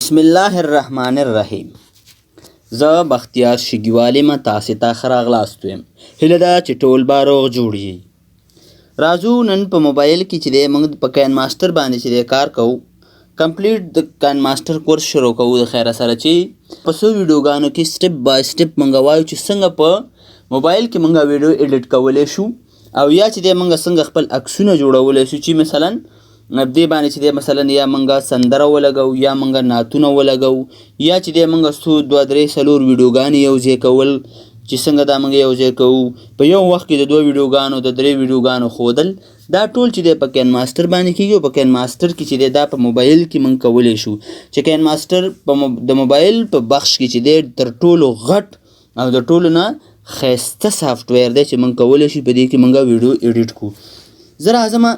بسم الله الرحمن الرحیم. زه بختیار شګیوال یم، تاسې ته ښه راغلاست وایم. هیله ده چې ټول به روغ جوړ یي. راځو نن په موبایل کې چې دی موږ په کاین ماسټر باندې چې دی کار کوو. کمپلیټ د کاین ماسټر کورس شروع کوو د خیره سره چې په څو ویډیوګانو کې سټپ بای سټپ موږ وایو چې څنګه په موبایل کې موږ ویډیو ایډیټ کولی شو او یا چې دی موږ څنګه خپل عکسونه جوړولی شو چې مثلا دې باندې چې دی مثلا یا موږ سندره ولګو یا موږ نعتونه ولګو یا چې دی موږ څو دوه درې څلور ویډیوګانې یو ځای کول چې څنګه دا موږ یو ځای کوو په یو وخت کې د دوه ویډیوګانو د درې ویډیوګانو ښودل دا ټول چې دی په کاین ماسټر باندې کېږي او په کاین ماسټر کې چې دی دا په موبایل کې موږ کولی شو چې کاین ماسټر د موبایل په بخش کې چې دی تر ټولو غټ او د ټولو نه ښایسته سافټویر دی چې موږ کولی شو په دې کې موږ ویډیو ایډیټ کړو. زه راځم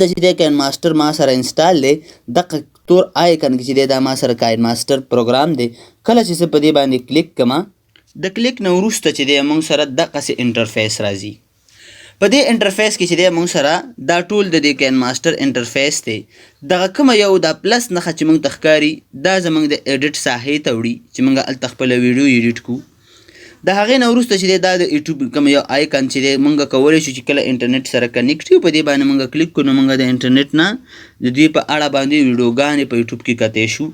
د چې دی کاین ماسټر ما سره انسټال دی دغه تور آیکن کې چې دی دا ما سره کاین ماسټر پروګرام دی. کله چې زه په دې باندې کلیک کړم د کلیک نه وروسته چې دی موږ سره دغسې انټرفیس راځي. په دې انټرفیس کې چې دی موږ سره دا ټول د دې کاین ماسټر انټرفیس دی. دغه کومه یو دا پلس نښه چې موږ ته ښکاري دا زموږ د ایډیټ ساحې ته وړي چې موږ هلته خپله ویډیو ایډیټ کړو. د هغې نه وروسته چې دی دا د یوټیوب کوم یو آیکن چې دی موږ کولی شو چې کله انټرنیټ سره کنیکټ یو په دې باندې موږ کلیک کړو نو موږ د انټرنیټ نه د دوی په اړه باندې ویډیوګانې په یوټیوب کې کتی شو.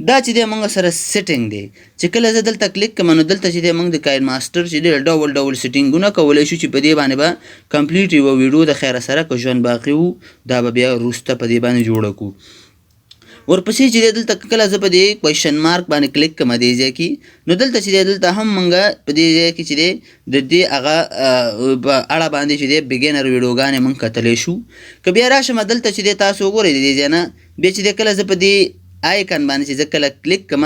دا چې دی موږ سره سیټینګ دی چې کله زه دلته کلیک کړم نو دلته چې دی موږ د کاین ماسټر چې دی ډول ډول سیټینګونه کولی شو چې په دې باندې به کمپلیټ یوه ویډیو د خیره سره که ژوند باقي وو دا به بیا وروسته په دې باندې جوړه کړو. ورپسې چې دی دلته کله زه په دې کوېشن مارک باندې کلیک کړم دې ځای کې نو دلته چې دی دلته هم موږ په دې ځای کې چې دی د دې هغه په اړه باندې چې دی بګینر ویډیوګانې موږ کتلی شو. که بیا راشم دلته چې دی تاسو وګورئ د دې ځای نه بیا چې دی کله زه په دې آیکن باندې چې زه کله کلیک کړم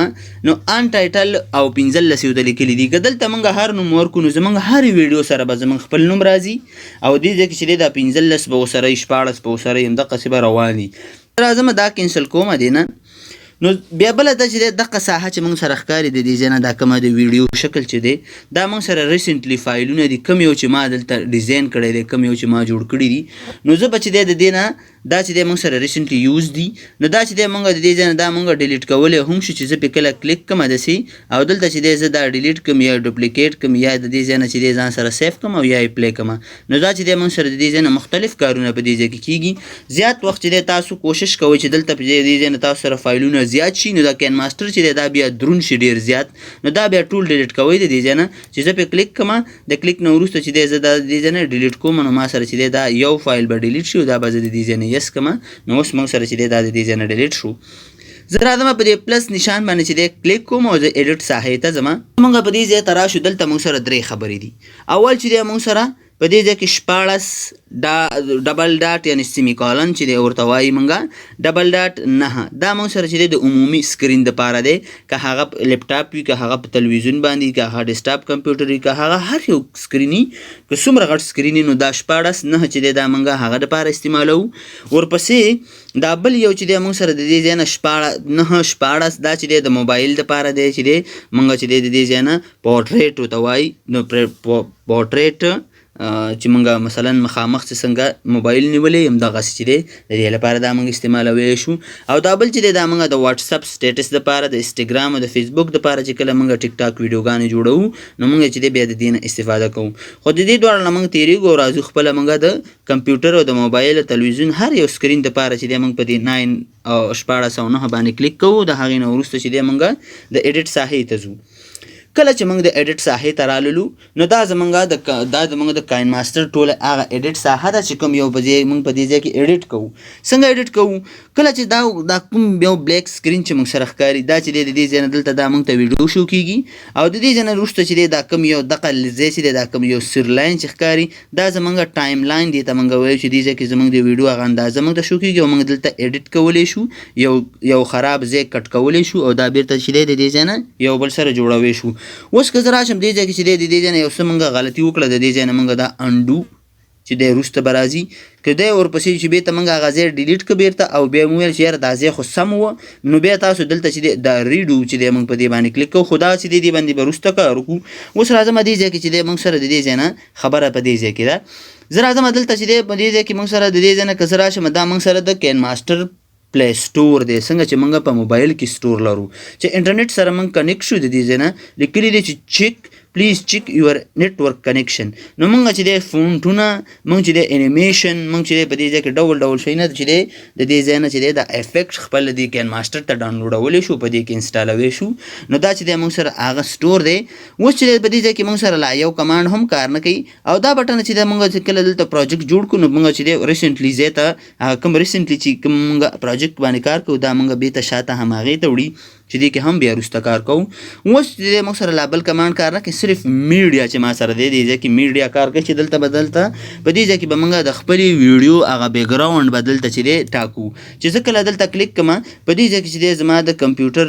نو ان ټایټل او 15 یو ته لیکلي دي. که دلته موږ هر نوم ورکړو نو زموږ هر ویډیو سره به زموږ خپل نوم راځي او دې ځای کې چې دی دا 15 به ورسره 14 به ورسره همدقسې به روان وي. راځم دا کینسل کوم دې نه نو بیا بله دا چې دی دغه ساحه چې موږ سره ښکاري د دې ځای نه دا کومه د ویډیو شکل چې دی دا موږ سره ریسنټلی فایلونه دي کوم یو چې ما دلته ډیزاین کړی دی کوم یو چې ما جوړ کړي دي نو زه به چې دی د دې نه دا چې دی موږ سره ریسنټلی یوز دي نو دا چې دی موږ د دې ځای نه دا موږ ډیلیټ کولی هم شو چې زه پې کله کلیک کړم داسې او دلته چې دی زه دا ډیلیټ کړم یا ډوپلیکیټ کړم یا د دې ځای نه چې دی ځان سره سیف کړم او یا یې پلی کړم نو دا چې دی موږ سره د دې ځای نه مختلف کارونه په دې ځای کې کېږي. زیات وخت چې دی تاسو کوشش کوئ چې دلته په دې ځای نه تاسو سره فایلونه زیات شي نو دا کاین ماسټر چې دی دا بیا دروند شي ډېر زیات نو دا بیا ټول ډیلیټ کوئ د دې ځای نه چې زه پې کلیک کړم د کلیک نه وروسته چې دی زه دا د دې ځای نه ډیلیټ کوم نو ما سره چې دی دا یو فایل به ډیلیټ شي او دا به زه د دې ځای نه یس کړم نو اوس موږ سره چې دی دا د دې ځای نه ډیلیټ شو. زه راځم په دې پلس نشان باندې چې دی کلیک کوم او د ایډیټ ساحې ته ځم. موږ په دې ځای ته راشو دلته موږ سره درې خبرې دي. اول چې دی موږ سره په دې ځای کې 14 ډبل ډاټ یعنې سیمی کالن چې دی ورته وایي موږ ډبل ډاټ 9 دا موږ سره چې دی د عمومي سکرین دپاره دی که هغه په لیپټاپ وي که هغه په تلویزیون باندې که هغه ډیسکټاپ کمپیوټر وي که هغه هر یو سکرین وي که څومره غټ سکرین وي نو دا 14 9 چې دی دا موږ هغه دپاره استعمالوو. ورپسې دا بل یو چې دی موږ سره د دې ځای نه 9 14 دا چې دی د موبایل دپاره دی چې دی موږ چې دی د دې ځای نه پورټریټ ورته وایي نو پورټریټ چې موږ مثلا مخامخ چې څنګه موبایل نیولی همدغسې چې دی د دې لپاره دا موږ استعمالولی شو. او دا بل چې دی دا موږ د واټساپ سټیټس دپاره د انسټاګرام او د فیسبوک دپاره چې کله موږ ټیک ټاک ویډیوګانې جوړوو نو موږ چې دی بیا د دې نه استفاده کوو. خو د دې دواړو نه موږ تېرېږو او راځو خپله موږ د کمپیوټر او د موبایل او تلویزیون هر یو سکرین دپاره چې دی موږ په دې 9 او 14 او 9 باندې کلیک کوو. د هغې نه وروسته چې دی موږ د ایډیټ ساحې ته ځو. کله چې موږ د ایډیټ ساحې ته راللو نو دا زموږ د کاین ماسټر ټوله هغه ایډیټ ساحه ده چې کوم یو موږ په دې ځای کې ایډیټ کوو. څنګه ایډیټ کوو؟ کله چې دا کوم یو بلیک سکرین چې موږ سره ښکاري دا چې دی د دې ځای نه دلته دا موږ ته ویډیو شو کېږي او د دې ځای نه وروسته چې دی دا کوم یو دغه ځای چې دی دا کوم یو سیرلاین چې ښکاري دا زموږ ټایم لاین دی ته موږ وایو چې دې ځای کې زموږ د ویډیو هغه اندازه موږ ته شو کېږي او موږ دلته ایډیټ کولی شو یو خراب ځای کټ کولی شو او دا بیرته چې دی د دې ځای نه یو بل سره جوړوی شو. اوس که زه راشم دې ځای کې چې دی د دې ځای نه یو څه موږ غلطي وکړه د دې ځای نه موږ دا انډو چې دی وروسته به راځي که دی ورپسې چې بېرته موږ هغه ځای ډیلیټ کړه بېرته او بیا مو ویل چې یاره دا ځای خو سم وه نو بیا تاسو دلته چې دی دا ریډو چې دی موږ په دې باندې کلیک کوو خو دا چې دی دې باندې به وروسته کار وکړو. اوس راځم دې ځای کې چې دی موږ سره د دې ځای نه خبره په دې ځای کې ده. زه راځم دلته چې دی په دې ځای کې موږ سره د دې ځای نه که زه راشم دا موږ سره د کاین ماسټر پلی سټور دی، څنګه چې موږ په موبایل کې سټور لرو. چې انټرنیټ سره موږ کنیکټ شو د دې ځای نه لیکلي دی چې چیک پلیز چیک یور نیټورک کنیکشن. نو موږ چې دی فونټونه، موږ چې دی انیمیشن، موږ چې دی په دې ځای کې ډول ډول شیونه چې دی د دې ځای نه چې دی د افیکټ خپل د کین ماسټر ته ډاونلوډولی شو، په دې کې انسټالوی شو. نو دا چې دی موږ سره هغه سټور دی. اوس چې دی په دې ځای کې موږ سره لا یو کمانډ هم کار نه کوي، او دا بټن چې دی موږ چې کله دلته پروجیکټ جوړ کړو نو موږ چې دی ریسنټلی ځای ته کوم ریسنټلی چې کوم موږ پروجیکټ باندې کار کوو دا موږ بېرته شاته هم هغې ته وړي چې دې کې هم بیا وروسته کار کوو. اوس چې موږ سره لا بل کمانډ کار نه کوي، صرف میډیا چې ما سره دی دې ځای کې میډیا کار کوي چې دلته به دلته په دې ځای کې به موږ د خپلې ویډیو هغه بیکګراونډ به دلته چې دی ټاکو. چې زه کله دلته کلیک کوم په دې ځای کې چې دی زما د کمپیوټر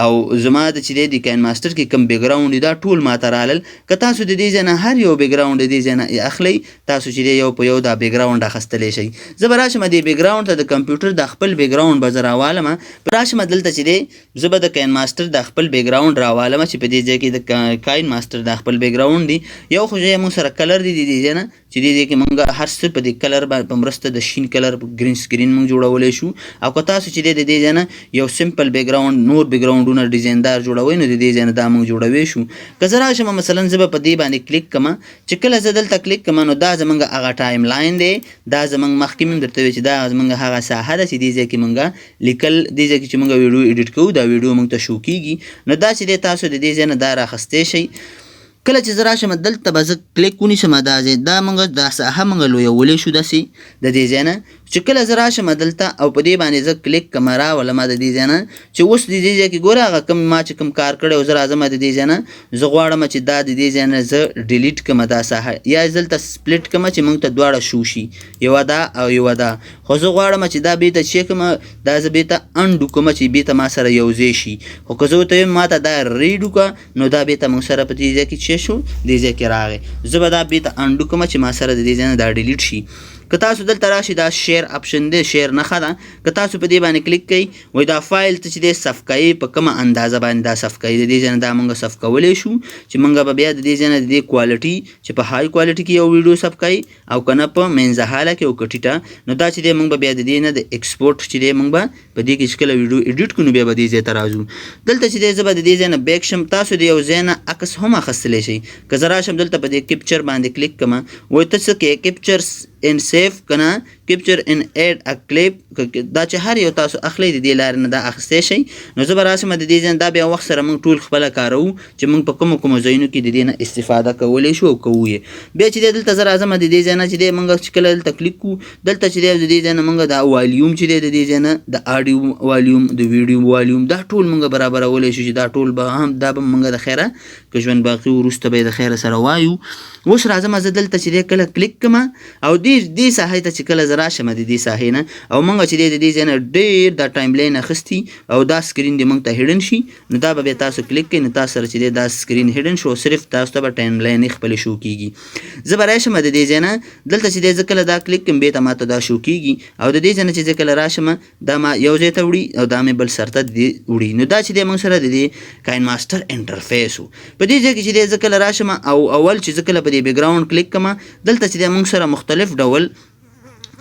او زما د چې دی د کین ماسټر کې کوم بیکګراونډ دا ټول ما ته رالل. که تاسو د دې ځای نه هر یو بیکګراونډ د دې ځای نه اخلئ، تاسو چې دی یو په یو دا بیکګراونډ اخیستلی شئ. زه به راشم دې بیکګراونډ ته د کمپیوټر د خپل بیکګراونډ به زه راوالم، راشم دلته چې دی زه به د کین ماسټر د خپل بیکګراونډ راوالم چې په دې ځای کې د کاین ماسټر د خپل بیکګراونډ دی. یو خو موږ سره کلر دی د دې ځای نه چې دې ځای کې موږ هر څه په دې کلر په مرسته د شین کلر ګرین سکرین موږ جوړولی شو. او که تاسو چې دی د دې ځای نه یو سمپل بیکګراونډ نور بیکګراونډونه ډیزایندار جوړوئ نو د دې ځای نه دا موږ جوړوی شو. که زه راشم مثلا زه به په دې باندې کلیک کوم، چې کله زه دلته کلیک کوم نو دا زموږ هغه ټایم لاین دی، دا زموږ مخکې مې درته ویل چې دا زموږ هغه ساحه ده چې دې ځای کې موږ لیکل، دې ځای کې چې موږ ویډیو ایډیټ کوو دا ویډیو موږ ته شو کیږي. نو دا چې دی تاسو د دې ځای نه دا راخستی شئ. کله چې زه راشم دلته به زه کلیک ونیسم دا ځای دا موږ دا ساحه موږ لویولی شو داسې د دې ځای نه. چې کله زه راشم دلته او په دې باندې زه کلیک کوم راولم د دې ځای نه چې اوس د دې ځای کې ګوره هغه کوم ما چې کوم کار کړی او زه راځم د دې ځای نه زه غواړم چې دا د دې ځای نه زه ډیلیټ کړم دا ساحه، یا دلته سپلیټ کړم چې موږ ته دواړه شو شي، یوه دا او یوه دا. خو زه غواړم چې دا بېرته چې کوم دا زه بېرته انډو کوم چې بېرته ما سره یو ځای شي. خو که زه ورته وایم ما ته دا ریډ وکړه نو دا بېرته موږ سره په دې ځای کې چې شو دې ځای کې راغی. زه به دا بېرته انډو کوم چې ما سره د دې ځای نه دا ډیلیټ شي. که تاسو دلته راشي دا شیر اپشن دی، شیر نښه ده، که تاسو په دې باندې کلیک کوئ وایي دا فایل ته چې دی صف کوئ په کومه اندازه باندې دا صف کوئ. د دې ځای نه دا موږ صف کولی شو چې موږ به بیا د دې ځای نه د دې کوالټي چې په های کوالټي کې یو ویډیو صف کوئ او که نه په منځه حاله کې او که ټیټه، نو دا چې دی موږ به بیا د دې نه د ایکسپورټ چې دی موږ به په دې کې چې کله ویډیو ایډیټ کړو نو بیا به دې ځای ته راځو. دلته چې دی زه به د دې ځای نه بیک شم، تاسو د یو ځای نه عکس هم اخیستلی شئ. که زه راشم دلته په دې کپچر باندې کلیک کوم وایي ته څه کوې کپچر ان سیف کنه کپچر ان ایډ ا کلیپ، دا چې هر یو تاسو اخلئ د دې لارې نه دا اخیستی شئ. نو زه به راشم د دې ځای دا بیا وخت سره موږ ټول خپله کاروو چې موږ په کومو کومو ځایونو کې د دې نه استفاده کولی شو او کوو یې. بیا چې دی دلته زه راځم د دې ځای نه چې دی موږ چې کله دلته کلیک کوو دلته چې دی د دې ځای نه موږ دا والیوم چې دی د دې ځای نه د آډیو والیوم د ویډیو والیوم دا ټول موږ برابرولی شو چې دا ټول به هم دا به موږ د خیره که ژوند باقي وروسته به یې د خیره سره وایو. اوس راځم زه دلته چې دی کله کلیک کوم او دې ساحې ته چې کله زه راشم د دې ساحې نه او موږ چې دی د دې ځای نه ډېر دا ټایم لاین اخیستي او دا سکرین دې موږ ته هیډن شي نو دا به بیا تاسو کلیک کوئ نو تاسو سره چې دی دا سکرین هیډن شو، صرف تاسو ته به ټایم لاین یې خپلې شو کېږي. زه به راشم د دې ځای نه دلته چې دی زه کله دا کلیک کوم بېرته ما ته دا شو کېږي او د دې ځای نه چې زه کله راشم دا ما یو ځای ته وړي او دا مې بل سر ته وړي. نو دا چې دی موږ سره د دې کاین ماسټر انټرفیس و. په دې ځای کې چې دی زه کله راشم او اول چې زه کله په دې بیکګراونډ کلیک کوم دلته چې دی موږ سره مختلف ډول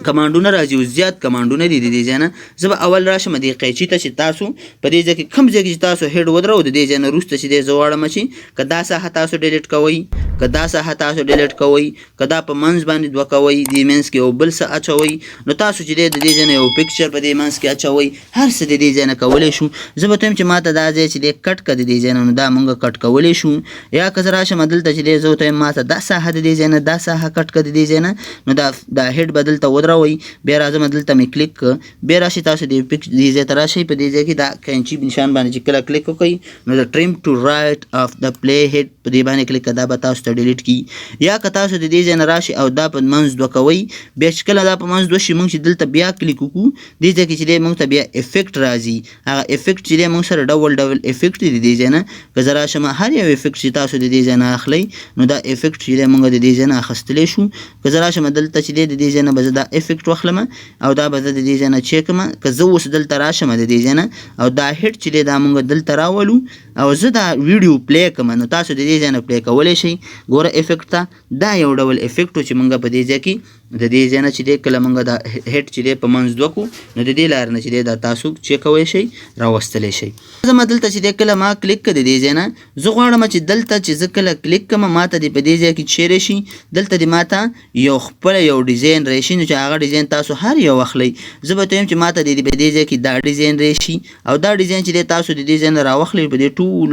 کمانډونه راځي او زیات کمانډونه دي د دې ځای نه. زه به اول راشم دې قیچي ته چې تاسو په دې ځای کې کوم ځای کې چې تاسو هیډ ودرو د دې ځای نه وروسته چې دی زه غواړم چې که دا ساحه تاسو ډیلیټ کوئ، که دا ساحه تاسو ډیلیټ کوئ، که دا په منځ باندې دوه کوئ دې منځ کې یو بل څه اچوئ نو تاسو چې دی د دې ځای نه یو پکچر په دې منځ کې اچوئ، هر څه د دې ځای نه کولی شو. زه به ته وایم چې ما ته دا ځای چې دی کټ کړه د دې ځای نه نو دا موږ کټ کولی شو. یا که زه راشم دلته چې دی زه ورته وایم ما ته دا ساحه د دې ځای نه دا ساحه کټ کړه د دې ځای نه نو دا هیډ به دلته ودروئ. بیا راځم دلته مې کلیک کړه بیا راشئ تاسو دې ځای ته راشئ په دې ځای کې دا کینچي نشان باندې چې کله کلیک وکړئ نو د ټریم ټو رایټ اف د پلی هیډ په دې باندې کلیک کړه دا به تاسو ته ډیلیټ کړي. یا که تاسو د دې ځای نه راشئ او دا په منځ دوه کوئ بیا چې کله دا په منځ دوه شي موږ چې دلته بیا کلیک وکړو دې ځای کې چې دی موږ ته بیا افیکټ راځي. هغه افیکټ چې دی موږ سره ډول ډول افیکټ دی د دې ځای نه. که زه راشم هر یو افیکټ چې تاسو د دې ځای نه اخلئ نو دا افیکټ چې دی موږ د دې ځای نه اخیستلی شو. که زه راشم دلته چې دی د دې ځای نه به زه دا افیکټ واخلم او دا به زه د دې ځای نه چیک کړم. که زه اوس دلته راشم د دې ځای نه او دا هیډ چې دی دا موږ دلته راولو او زه دا ویډیو پلی کړم نو تاسو د دې ځای نه پلی کولی شئ. ګوره افیکټ ته دا یو ډول افیکټ و چې موږ په دې ځای کې د دې ځای نه چې دی کله موږ دا هیډ چې دی په منځ دوه کړو نو د دې لارې نه چې دی دا تاسو چیک کولی شئ راوستلی شئ. زما دلته چې دی کله ما کلیک کړه د دې ځای نه زه غواړم چې دلته چې زه کله کلیک کړم ماته دې په دې ځای کې چیرې شي دلته دې ماته یو خپله یو ډیزاین راشي نو چې هغه ډیزاین تاسو هر یو واخلئ. زه به ته وایم چې ماته دې په دې ځای کې دا ډیزاین راشي او دا ډیزاین چې دی تاسو د دې ځای نه راواخلئ په دې ټول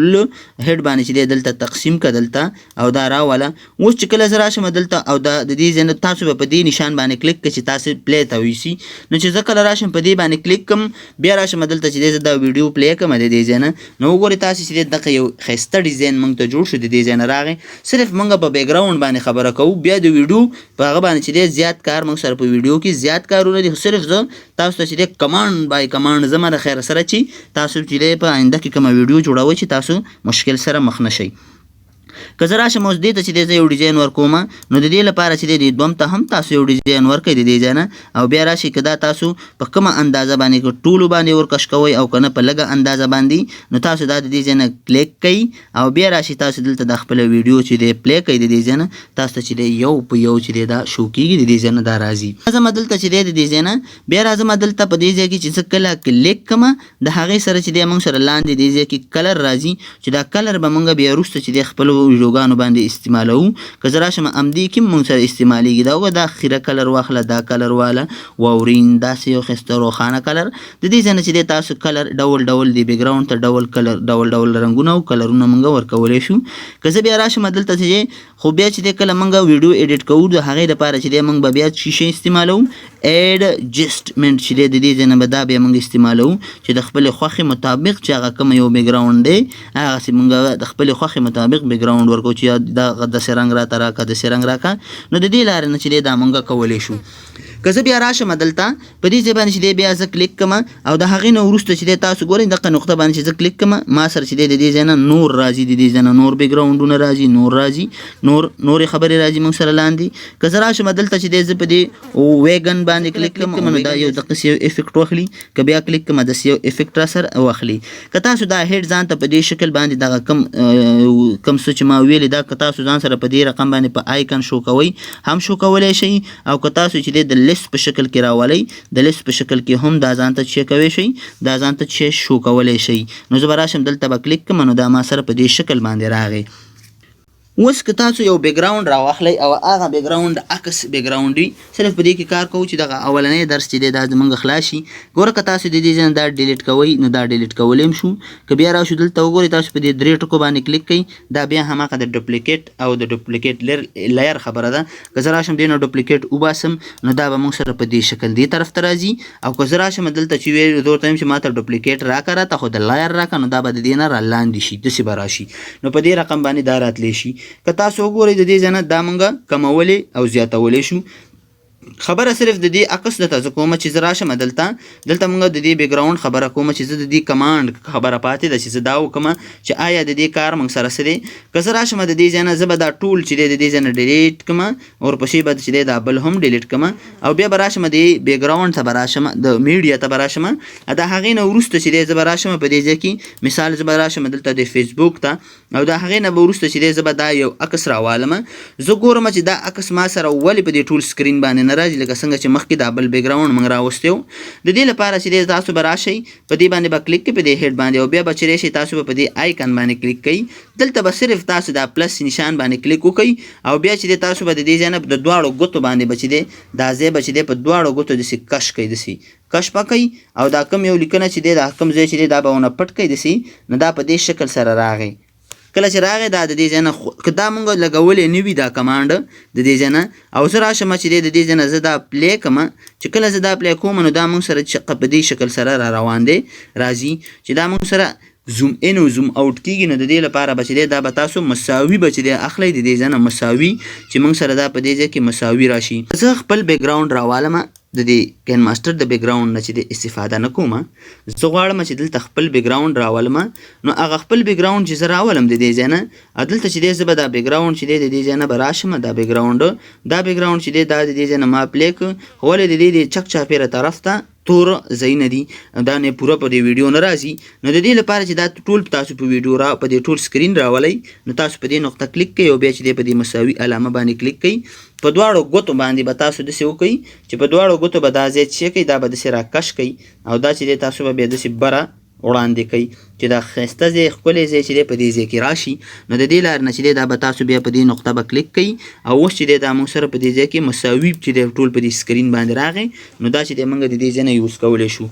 هیډ باندې چې دی دلته تقسیم کړه دلته او دا راوله. اوس چې کله زه راشم دلته او د دې ځای نه تاسو به په دې نشان باندې کلیک کړئ چې تاسو پلی ته ویسي نو چې زه کله راشم په دې باندې کلیک کړم بیا راشم دلته چې دی زه دا ویډیو پلی کړم د دې ځای نه نو وګورئ تاسو چې دغه یو ښایسته ډیزاین موږ ته جوړ شو د دې ځای نه راغی. صرف موږ په بیک ګراوند باندې خبره کوو بیا د ویډیو په هغه باندې چې دی زیات کار موږ سره په ویډیو کې زیات کارونه دي صرف زه تاسو ته چې دی کمانډ بای کمانډ زما د خیر سره چې تاسو چې دی په آینده کې کومه ویډیو جوړوئ چې تاسو مشکل سره مخ نه شئ. که زه راشم اوس دې ته چې دی زه یو ډیزاین ورکوم نو د دې لپاره چې دی دوم ته هم تاسو یو ډیزاین ورکړئ د دې ځای نه او بیا راشئ که دا تاسو په کومه اندازه باندې که ټولو باندې ورکش کوئ او که نه په لږه اندازه باندې نو تاسو دا د دې ځای نه کلیک کوئ او بیا راشئ تاسو دلته د خپله ویډیو چې دی پلی کوئ د دې ځای نه تاسو ته چې دی یو په یو چې دی دا شو کېږي د دې ځای نه دا راځي. راځم دلته چې دی د دې ځای نه بیا راځم دلته په دې ځای کې چې زه کله کلیک کړم د هغې سره چې دی موږ سره لاندې دې ځای کې کلر راځي چې دا کلر به موږ بیا وروسته چې دی خپلو ویډیوګانو باندې استعمالوو. که زه راشم همدې کې موږ سره استعمالیږي دا وګوره دا خیره کلر واخله دا کلر واله واورین داسې یو ښایسته روښانه کلر د دې ځای نه چې دی تاسو کلر ډول ډول د بیک ګراوند ته ډول کلر ډول ډول رنګونه او کلرونه موږ ورکولی شو. که زه بیا راشم دلته چې خو بیا چې دی کله موږ ویډیو ایډیټ کوو د هغې لپاره چې دی موږ به بیا څه شی استعمالوو ایډجسټمنټ چې دی د دې ځای نه به دا بیا موږ استعمالوو چې د خپلې خوښې مطابق چې هغه کوم یو بیک ګراوند دی هغسې موږ د خپلې خوښې مطابق بیک ګراوند ورکوو چې داسې رنګ راته راکړه داسې رنګ راکړه نو د دې لارې نه چې دی دا موږ کولی شو. که زه بیا راشم دلته په دې ځای باندې چې دی بیا زه کلیک کړم او د هغې نه وروسته چې دی تاسو ګورئ دغه نقطه باندې چې زه کلیک کړم ما سره چې دی د دې ځای نه نور راځي د دې ځای نه نور بیک ګراوندونه راځي نور راځي نورې خبرې راځي موږ سره لاندې. که زه راشم دلته چې دی زه په دې ویګن باندې کلیک کړم نو دا یو دقسې یو افیکټ واخلي که بیا کلیک کړم داسې یو افیکټ را سره واخلي. که تاسو دا هیډ ځان ته په دې شکل باندې دغه کم څه چې ما ویلې دا که تاسو ځان سره په دې رقم باندې په آیکن شو کوئ هم شو کولی شئ او که تاسو چې دی د لیست په شکل کې راولئ د لیست په شکل کې هم دا ځان ته چې کوی شئ دا ځان ته چې شو کولی شئ. نو زه به راشم دلته به کلیک کړم نو دا ما سره په دې شکل باندې راغی. اوس که تاسو یو بیک ګراوند راواخلئ او هغه بیک ګراوند عکس بیک ګراوند وي صرف په دې کې کار کوو چې دغه اولنی درس چې دی دا زموږ خلاص شي. ګوره که تاسو د دې ځای نه دا ډیلیټ کوئ نو دا ډیلیټ کولی هم شو. که بیا راشو دلته وګورئ تاسو په دې درې ټکو باندې کلیک کوئ دا بیا هماغه د ډوپلیکیټ او د ډوپلیکیټ لیر خبره ده. که زه راشم دې نه ډوپلیکیټ وباسم نو دا به موږ سره په دې شکل دې طرف ته راځي او که زه راشم دلته چې ویل زه ورته وایم چې ماته ډوپلیکیټ راکړه راته خو د لایر راکړه نو دا به د دې نه را لاندې شي داسې به راشي نو په دې رقم باندې دا راتلی شي. که تاسو وګورئ د دې ځای نه دا موږ کمولی او زیاتولی شو. خبره صرف د دې عکس درته زه کومه چې زه راشم دلته موږ د دې بیک ګراوند خبره کومه چې زه د دې کمانډ خبره پاتې ده چې زه دا وکړم چې آیا د دې کار موږ سره څه دی. که زه راشم د دې ځای نه زه به دا ټول چې دی د دې ځای نه ډیلیټ کړم ورپسې به چې دی دا بل هم ډیلیټ کړم او بیا به راشم د بیک ګراوند ته به راشم د میډیا ته به راشم د هغې نه وروسته چې دی زه به راشم په دې ځای کې مثال زه به راشم دلته د فیسبوک ته او د هغې نه به وروسته چې دی زه به دا یو عکس راوالم. زه ګورم چې دا عکس ما سره ولې په دې ټول سکرین باندې نه راځي لکه څنګه چې مخکې دا بل بیک ګراوند موږ راوستی و. د دې لپاره چې دی تاسو به راشئ په دې باندې به کلیک کړئ په دې هیډ باندې او بیا به چې راشئ تاسو به په دې آیکن باندې کلیک کوئ دلته به صرف تاسو دا پلس نشان باندې کلیک وکئ او بیا چې دی تاسو به د دې ځای نه د دواړو ګوتو باندې به چې دی دا ځای به چې دی په دواړو ګوتو داسې کش کوئ داسې کش پکئ او دا کوم یو لیکنه چې دی دا کوم ځای چې دی دا به ونه پټ کوئ داسې نو دا په دې شکل سره راغی. کله چې راغی دا د دې ځای نه که دا مونږ لګولی نه وي دا کمانډ د دې ځای نه او زه راشم چې د دې ځای نه زه دا پلی کړم چې کله زه دا پلی کوم نو دا مونږ سره په دې شکل سره را روان دی راځي چې دا مونږ سره زوم ان او زوم اوټ کیږي نو د دې لپاره به چې دی دا به تاسو مساوي به چې دی اخلئ د دې ځای نه مساوي چې مونږ سره دا په دې ځای کې مساوي راشي. زه خپل بیک ګراوند راوالم د دې کین ماسټر د بیک ګراوند نه چې دی استفاده نه کوم زه غواړم چې دلته خپل بیک ګراوند راولم نو هغه خپل بیک ګراوند چې زه راولم د دې ځای نه دلته چې دی زه به دا بیک ګراوند چې دی د دې ځای نه به راشم دا بیک ګراوند چې دی دا د دې ځای نه ما پلی کړ ولې د دې چک چاپېره طرف ته تور ځایونه دي دا نه پوره په دې ویډیو نه راځي. نو د دې لپاره چې دا ټول تاسو په ویډیو په دې ټول سکرین راولئ نو تاسو په دې نقطه کلیک کوئ او بیا چې دی په دې مساوي علامه باندې کلیک کوئ. په دواړو ګوتو باندې به تاسو داسې وکئ چې په دواړو ګوتو به دا ځای چې کوئ دا به داسې راکش کوئ او دا چې دی تاسو به بیا داسې بره وړاندې کوي چې دا ښایسته ځای ښکلی ځای چې دی په دې ځای کې راشي. نو د دې لارې نه چې دی دا به تاسو بیا په دې نقطه به کلیک کوئ او اوس چې دی دا موږ سره په دې ځای کې مساوي چې دی ټول په دې سکرین باندې راغی نو دا چې دی موږ د دې ځای نه یوز کولی شو.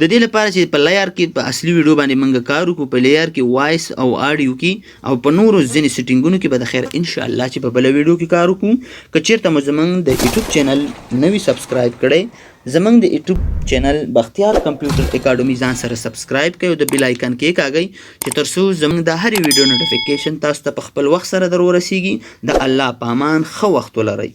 د دې لپاره چې په لیار کې په اصلي ویډیو باندې موږ کار وکړو په لیار کې وایس او آډیو کې او په نورو ځینې سیټینګونو کې به د خیر انشاءالله چې په بله ویډیو کې کار وکړو. که چېرته مو زموږ د یوټیوب چینل نوي سبسکرایب کړی زموږ د یوټیوب چینل بختیار کمپیوټر اکاډمي ځان سره سبسکرایب کړئ او د بیل آیکن کې کاږئ چې تر څو زموږ د هرې ویډیو نوټیفیکیشن تاسو ته په خپل وخت سره در ورسیږي. د الله په امان ښه وخت ولرئ.